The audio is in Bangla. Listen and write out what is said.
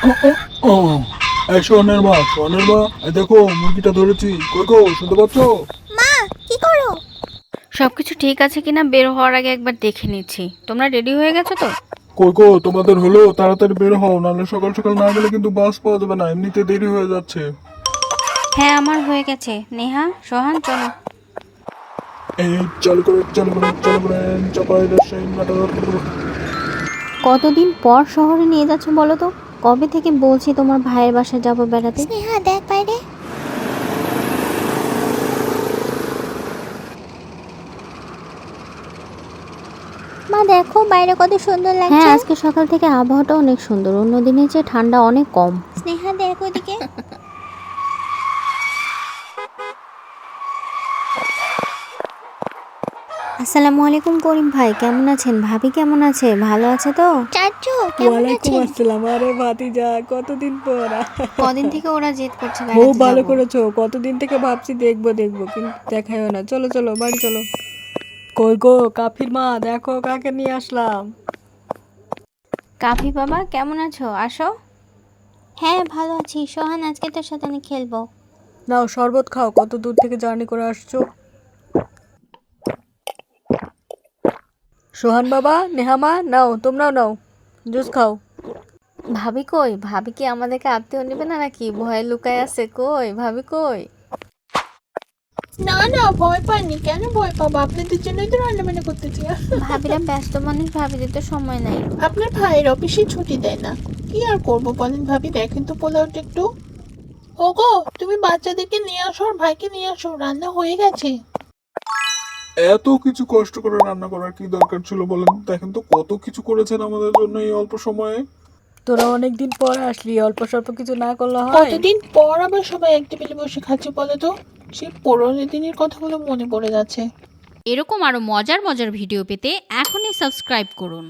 ও, ও, ও। এই সোহানের মা, এই দেখো মুরগিটা ধরেছি। কই গো, শুনতে পাচ্ছ? মা, কি করো? সবকিছু ঠিক আছে কিনা বের হওয়ার আগে একবার দেখে নিচ্ছি। তোমরা রেডি হয়ে গেছো তো? কই গো, তোমাদের হলো? তাড়াতাড়ি বের হও, নাহলে সকাল সকাল না গেলে কিন্তু বাস পাওয়া যাবে না, এমনিতে দেরি হয়ে যাচ্ছে। হ্যাঁ, আমার হয়ে গেছে। নেহা, সোহান, চলো। এই চালু করেন চাপাই রাজশাহী নাটোর। কতদিন পর শহরে নিয়ে যাচ্ছ বলো তো? কবে থেকে বলছি তোমার ভাইয়ের বাসায় যাব বেড়াতে। স্নেহা, দেখ বাইরে। মা দেখো বাইরে কত সুন্দর হ্যাঁ, লাগছে। আজকে সকাল থেকে আবহাওয়াটা অনেক সুন্দর, অন্য দিনের চেয়ে ঠান্ডা অনেক কম। স্নেহা দেখ ওদিকে। আসসালামু আলাইকুম করিম ভাই, কেমন আছেন? ভাবি কেমন আছে? ভালো আছে তো? চাচু কেমন ওয়ালাইকুম আছেন? আসসালাম। আরে ভাতিজা, কতদিন পর। কদিন থেকে ওরা জেদ করছে খুব বেড়াতে ভালো যাবো। করেছো, কতদিন থেকে ভাবছি দেখবো দেখবো, কিন্তু দেখাই হয় না। চলো চলো বাড়ি চলো। কই গো কাফির মা, দেখো কাকে নিয়ে আসলাম। কাফি বাবা, কেমন আছো? আসো। হ্যাঁ ভালো আছি। সোহান, আজকে তোর সাথে আমি খেলবো। নাও শরবত খাও, কত দূর থেকে জার্নি করে আসছো। সোহান বাবা, নেহামা, নাও তোমরাও নাও, জুস খাও। ভাবি কই? ভাবি কি আমাদেরকে আত্মীয় নেবে না নাকি? ভয়ে লুকায় আছে। কই ভাবি কই? না না, ভয় পাইনি। কেন ভয় পাবো? আপনাদের জন্যই তো রান্না বান্না করতেছি। ভাবিরা ব্যস্ত মানুষ, ভাবিদের তো সময় নাই। আপনার ভাইয়ের অফিসে ছুটি দেয় না, কি আর করবো বলেন? ভাবি দেখেন তো পোলাওটা একটু। ওগো, তুমি বাচ্চাদেরকে নিয়ে আসো আর ভাইকে নিয়ে আসো, রান্না হয়ে গেছে। এত কিছু কষ্ট করে রান্না করার কি দরকার ছিল বলেন? দেখেন তো কত কিছু করেছেন আমাদের জন্য এই অল্প সময়ে। তোরা অনেকদিন পর আসলি, অল্প স্বল্প কিছু না করলে হয়? কতদিন পর আবার সবাই এক টেবিলে বসে খাচ্ছি বলো তো? সেই পুরোনো দিনের কথাগুলো মনে পড়ে যাচ্ছে। এরকম আরও মজার মজার ভিডিও পেতে এখনই সাবস্ক্রাইব করুন।